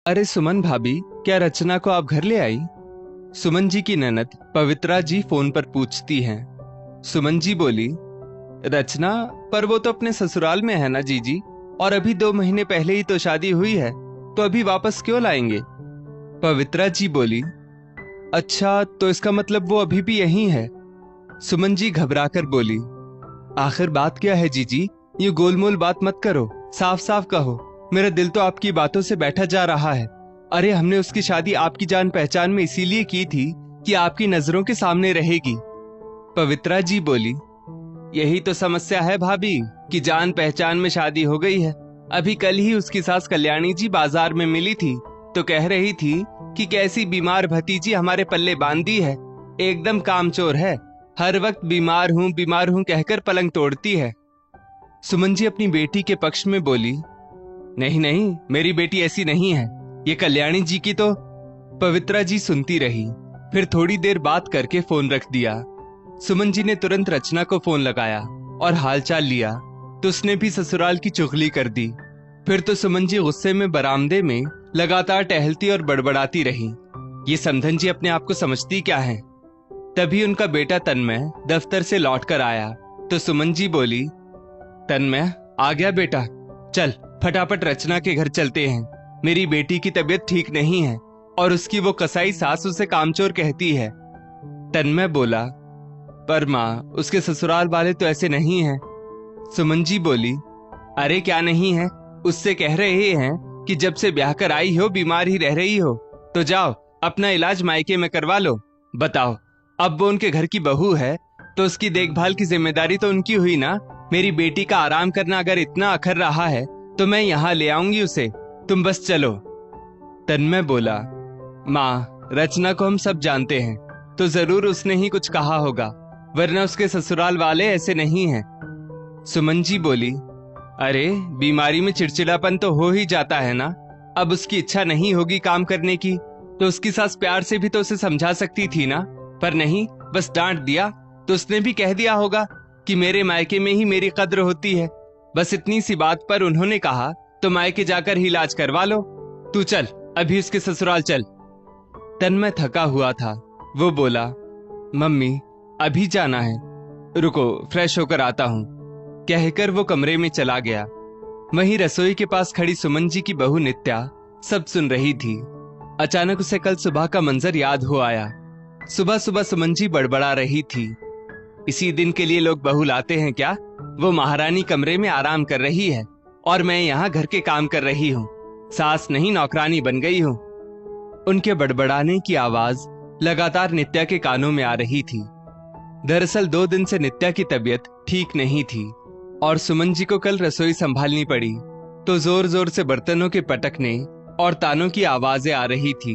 अरे सुमन भाभी, क्या रचना को आप घर ले आई? सुमन जी की ननद पवित्रा जी फोन पर पूछती हैं। सुमन जी बोली, रचना, पर वो तो अपने ससुराल में है ना जीजी, और अभी 2 महीने पहले ही तो शादी हुई है, तो अभी वापस क्यों लाएंगे? पवित्रा जी बोली, अच्छा तो इसका मतलब वो अभी भी यहीं है? सुमन जी घबराकर बोली, आखिर बात क्या है जीजी, ये गोलमोल बात मत करो, साफ साफ कहो। मेरा दिल तो आपकी बातों से बैठा जा रहा है। अरे हमने उसकी शादी आपकी जान पहचान में इसीलिए की थी कि आपकी नजरों के सामने रहेगी। पवित्रा जी बोली, यही तो समस्या है भाभी कि जान पहचान में शादी हो गई है। अभी कल ही उसकी सास कल्याणी जी बाजार में मिली थी तो कह रही थी कि कैसी बीमार भतीजी हमारे पल्ले बांध दी है, एकदम कामचोर है, हर वक्त बीमार हूं कहकर पलंग तोड़ती है। सुमन जी अपनी बेटी के पक्ष में बोली, नहीं नहीं, मेरी बेटी ऐसी नहीं है, ये कल्याणी जी की तो। पवित्रा जी सुनती रही, फिर थोड़ी देर बात करके फोन रख दिया। सुमन जी ने तुरंत रचना को फोन लगाया और हालचाल लिया तो उसने भी ससुराल की चुगली कर दी। फिर तो सुमन जी गुस्से में बरामदे में लगातार टहलती और बड़बड़ाती रही। ये समधन जी अपने आप को समझती क्या है? तभी उनका बेटा तन्मय दफ्तर से लौटकर आया तो सुमन जी बोली, तन्मय आ गया बेटा, चल फटाफट रचना के घर चलते हैं। मेरी बेटी की तबीयत ठीक नहीं है और उसकी वो कसाई सास उसे कामचोर कहती है। तन्मय बोला, पर माँ, उसके ससुराल वाले तो ऐसे नहीं हैं। सुमन जी बोली, अरे क्या नहीं है, उससे कह रहे हैं कि जब से ब्याह कर आई हो बीमार ही रह रही हो, तो जाओ अपना इलाज मायके में करवा लो। बताओ, अब वो उनके घर की बहू है तो उसकी देखभाल की जिम्मेदारी तो उनकी हुई ना। मेरी बेटी का आराम करना अगर इतना अखर रहा है तो मैं यहाँ ले आऊंगी उसे, तुम बस चलो। तन्मय बोला, माँ, रचना को हम सब जानते हैं, तो जरूर उसने ही कुछ कहा होगा, वरना उसके ससुराल वाले ऐसे नहीं हैं। सुमन जी बोली, अरे बीमारी में चिड़चिड़ापन तो हो ही जाता है ना। अब उसकी इच्छा नहीं होगी काम करने की तो उसकी सास प्यार से भी तो उसे समझा सकती थी ना, पर नहीं, बस डांट दिया तो उसने भी कह दिया होगा कि मेरे मायके में ही मेरी कद्र होती है। बस इतनी सी बात पर उन्होंने कहा तो मायके जाकर ही इलाज करवा लो। तू चल अभी उसके ससुराल चल। तन्मय थका हुआ था, वो बोला, मम्मी अभी जाना है, रुको फ्रेश होकर आता हूँ, कहकर वो कमरे में चला गया। वहीं रसोई के पास खड़ी सुमन जी की बहू नित्या सब सुन रही थी। अचानक उसे कल सुबह का मंजर याद हो आया। सुबह सुबह सुमन जी बड़बड़ा रही थी, इसी दिन के लिए लोग बहू लाते हैं क्या? वो महारानी कमरे में आराम कर रही है और मैं यहाँ घर के काम कर रही हूँ, सास नहीं नौकरानी बन गई हूँ। उनके बड़बड़ाने की आवाज लगातार नित्या के कानों में आ रही थी। दरअसल 2 दिन से नित्या की तबीयत ठीक नहीं थी और सुमन जी को कल रसोई संभालनी पड़ी, तो जोर जोर से बर्तनों के पटकने और तानों की आवाजें आ रही थी।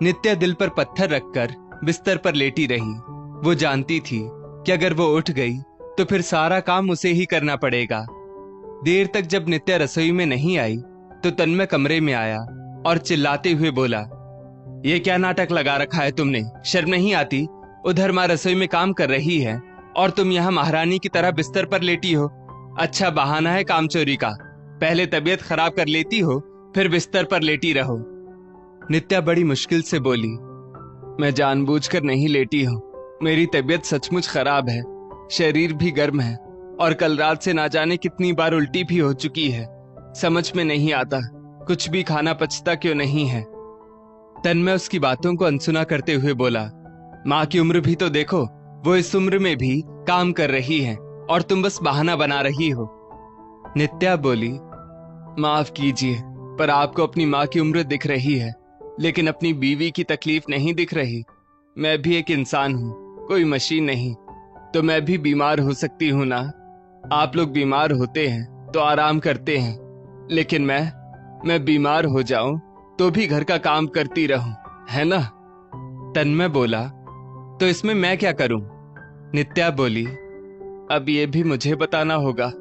नित्या दिल पर पत्थर रखकर बिस्तर पर लेटी रही। वो जानती थी कि अगर वो उठ गई तो फिर सारा काम उसे ही करना पड़ेगा। देर तक जब नित्या रसोई में नहीं आई तो तन्मय कमरे में आया और चिल्लाते हुए बोला, ये क्या नाटक लगा रखा है तुमने, शर्म नहीं आती? उधर माँ रसोई में काम कर रही है और तुम यहाँ महारानी की तरह बिस्तर पर लेटी हो। अच्छा बहाना है काम चोरी का, पहले तबीयत खराब कर लेती हो फिर बिस्तर पर लेटी रहो। नित्या बड़ी मुश्किल से बोली, मैं जानबूझकर नहीं लेटी हूँ, मेरी तबीयत सचमुच खराब है, शरीर भी गर्म है और कल रात से ना जाने कितनी बार उल्टी भी हो चुकी है। समझ में नहीं आता कुछ भी खाना पचता क्यों नहीं है। तन्मय उसकी बातों को अनसुना करते हुए बोला, माँ की उम्र भी तो देखो, वो इस उम्र में भी काम कर रही है और तुम बस बहाना बना रही हो। नित्या बोली, माफ कीजिए, पर आपको अपनी माँ की उम्र दिख रही है लेकिन अपनी बीवी की तकलीफ नहीं दिख रही। मैं भी एक इंसान हूँ, कोई मशीन नहीं, तो मैं भी बीमार हो सकती हूँ ना। आप लोग बीमार होते हैं तो आराम करते हैं, लेकिन मैं बीमार हो जाऊं तो भी घर का काम करती रहूं, है ना? तन्मय बोला, तो इसमें मैं क्या करूं? नित्या बोली, अब ये भी मुझे बताना होगा।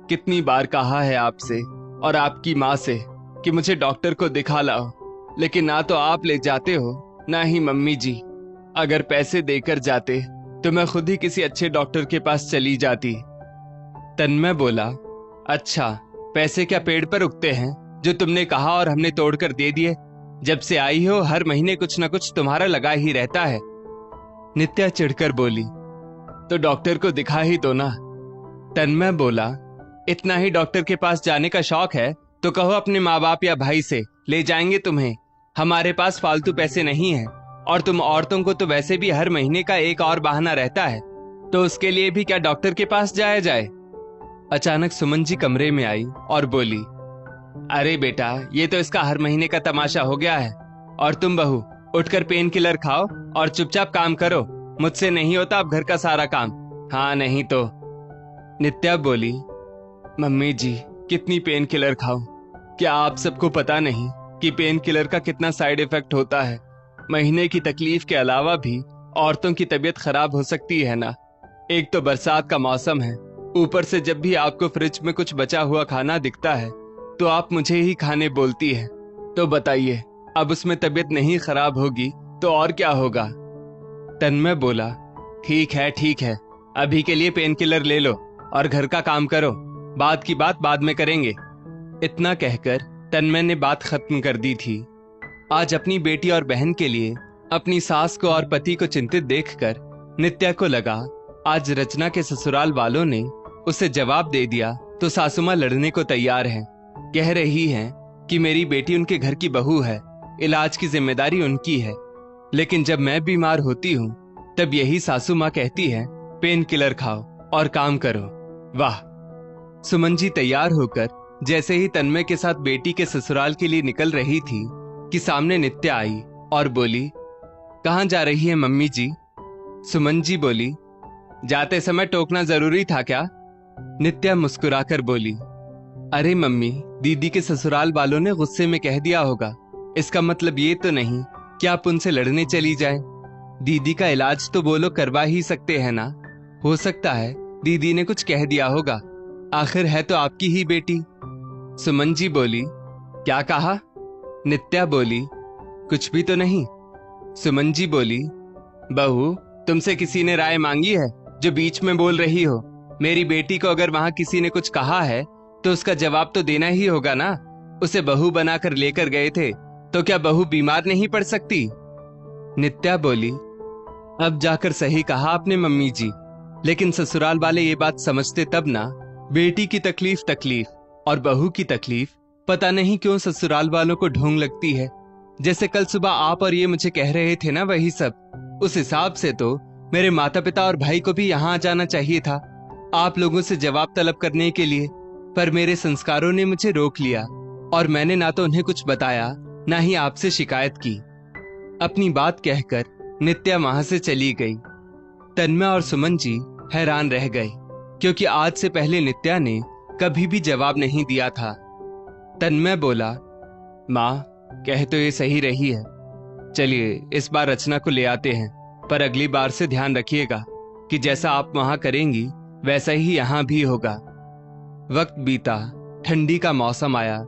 कितनी बार कहा है आपसे और आपकी माँ से कि मुझे डॉक्टर को दिखा लाओ, लेकिन ना तो आप ले जाते हो ना ही मम्मी जी। अगर पैसे देकर जाते तो मैं खुद ही किसी अच्छे डॉक्टर के पास चली जाती। तन्मय बोला, अच्छा पैसे क्या पेड़ पर उगते हैं जो तुमने कहा और हमने तोड़कर दे दिए। जब से आई हो हर महीने कुछ न कुछ तुम्हारा लगा ही रहता है। नित्या चिढ़कर बोली, तो डॉक्टर को दिखा ही दो ना। तन्मय बोला, इतना ही डॉक्टर के पास जाने का शौक है तो कहो अपने माँ बाप या भाई से, ले जाएंगे तुम्हें। हमारे पास फालतू पैसे नहीं है, और तुम औरतों को तो वैसे भी हर महीने का एक और बहाना रहता है, तो उसके लिए भी क्या डॉक्टर के पास जाया जाए। अचानक सुमन जी कमरे में आई और बोली, अरे बेटा, ये तो इसका हर महीने का तमाशा हो गया है। और तुम बहू, उठकर पेन किलर खाओ और चुपचाप काम करो। मुझसे नहीं होता अब घर का सारा काम। हाँ नहीं तो। नित्या बोली, मम्मी जी कितनी पेन किलर खाऊं? क्या आप सबको पता नहीं कि पेन किलर का कितना साइड इफेक्ट होता है? महीने की तकलीफ के अलावा भी औरतों की तबीयत खराब हो सकती है ना। एक तो बरसात का मौसम है, ऊपर से जब भी आपको फ्रिज में कुछ बचा हुआ खाना दिखता है तो आप मुझे ही खाने बोलती है। तो बताइए, अब उसमें तबीयत नहीं खराब होगी तो और क्या होगा? तन्मय बोला, ठीक है, अभी के लिए पेन किलर ले लो और घर का काम करो, बात की बात बाद में करेंगे। इतना कहकर तन्मय ने बात खत्म कर दी थी। आज अपनी बेटी और बहन के लिए अपनी सास को और पति को चिंतित देखकर नित्या को लगा आज रचना के ससुराल वालों ने उसे जवाब दे दिया तो सासुमा लड़ने को तैयार है। कह रही हैं कि मेरी बेटी उनके घर की बहू है, इलाज की जिम्मेदारी उनकी है। लेकिन जब मैं बीमार होती हूँ तब यही सासू माँ कहती है पेन किलर खाओ और काम करो। वाह। सुमन जी तैयार होकर जैसे ही तन्मय के साथ बेटी के ससुराल के लिए निकल रही थी कि सामने नित्या आई और बोली, कहाँ जा रही है मम्मी जी? सुमन जी बोली, जाते समय टोकना जरूरी था क्या? नित्या मुस्कुराकर बोली, अरे मम्मी, दीदी के ससुराल वालों ने गुस्से में कह दिया होगा। इसका मतलब ये तो नहीं कि आप उनसे लड़ने चली जाए। दीदी का इलाज तो वो लोग करवा ही सकते हैं ना। हो सकता है दीदी ने कुछ कह दिया होगा, आखिर है तो आपकी ही बेटी। सुमन जी बोली, क्या कहा? नित्या बोली, कुछ भी तो नहीं। सुमन जी बोली, बहू, तुमसे किसी ने राय मांगी है जो बीच में बोल रही हो? मेरी बेटी को अगर वहां किसी ने कुछ कहा है तो उसका जवाब तो देना ही होगा ना। उसे बहू बनाकर लेकर गए थे तो क्या बहू बीमार नहीं पड़ सकती? नित्या बोली, अब जाकर सही कहा आपने मम्मी जी, लेकिन ससुराल वाले ये बात समझते तब ना। बेटी की तकलीफ और बहू की तकलीफ पता नहीं क्यों ससुराल वालों को ढोंग लगती है। जैसे कल सुबह आप और ये मुझे कह रहे थे ना, वही सब। उस हिसाब से तो मेरे माता पिता और भाई को भी यहाँ आ जाना चाहिए था आप लोगों से जवाब तलब करने के लिए, पर मेरे संस्कारों ने मुझे रोक लिया और मैंने ना तो उन्हें कुछ बताया ना ही आपसे शिकायत की। अपनी बात कहकर नित्या वहां से चली गई। तन्मय और सुमन जी हैरान रह गए, क्योंकि आज से पहले नित्या ने कभी भी जवाब नहीं दिया था। तन्मय बोला, माँ, कह तो ये सही रही है। चलिए इस बार रचना को ले आते हैं, पर अगली बार से ध्यान रखिएगा कि जैसा आप वहां करेंगी वैसा ही यहाँ भी होगा। वक्त बीता, ठंडी का मौसम आया।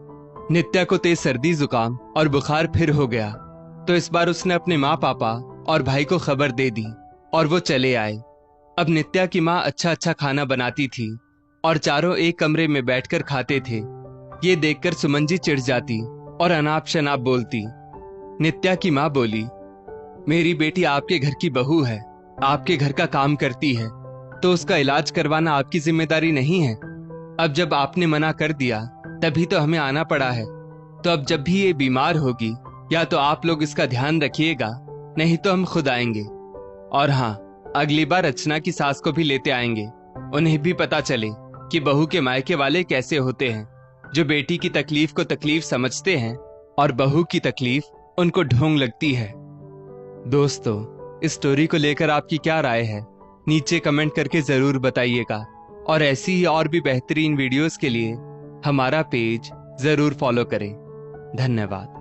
नित्या को तेज सर्दी, जुकाम और बुखार फिर हो गया, तो इस बार उसने अपने माँ पापा और भाई को खबर दे दी और वो चले आए। अब नित्या की माँ अच्छा खाना बनाती थी और चारों एक कमरे में बैठकर खाते थे। ये देखकर सुमन जी चिढ़ जाती और अनाप शनाप बोलती। नित्या की माँ बोली, मेरी बेटी आपके घर की बहू है, आपके घर का काम करती है, तो उसका इलाज करवाना आपकी जिम्मेदारी नहीं है। अब जब आपने मना कर दिया तभी तो हमें आना पड़ा है। तो अब जब भी ये बीमार होगी या तो आप लोग इसका ध्यान रखिएगा, नहीं तो हम खुद आएंगे। और हाँ, अगली बार रचना की सास को भी लेते आएंगे, उन्हें भी पता चले कि बहू के मायके वाले कैसे होते हैं, जो बेटी की तकलीफ को तकलीफ समझते हैं और बहू की तकलीफ उनको ढोंग लगती है। दोस्तों, इस स्टोरी को लेकर आपकी क्या राय है? नीचे कमेंट करके जरूर बताइएगा, और ऐसी ही और भी बेहतरीन वीडियोस के लिए हमारा पेज जरूर फॉलो करें। धन्यवाद।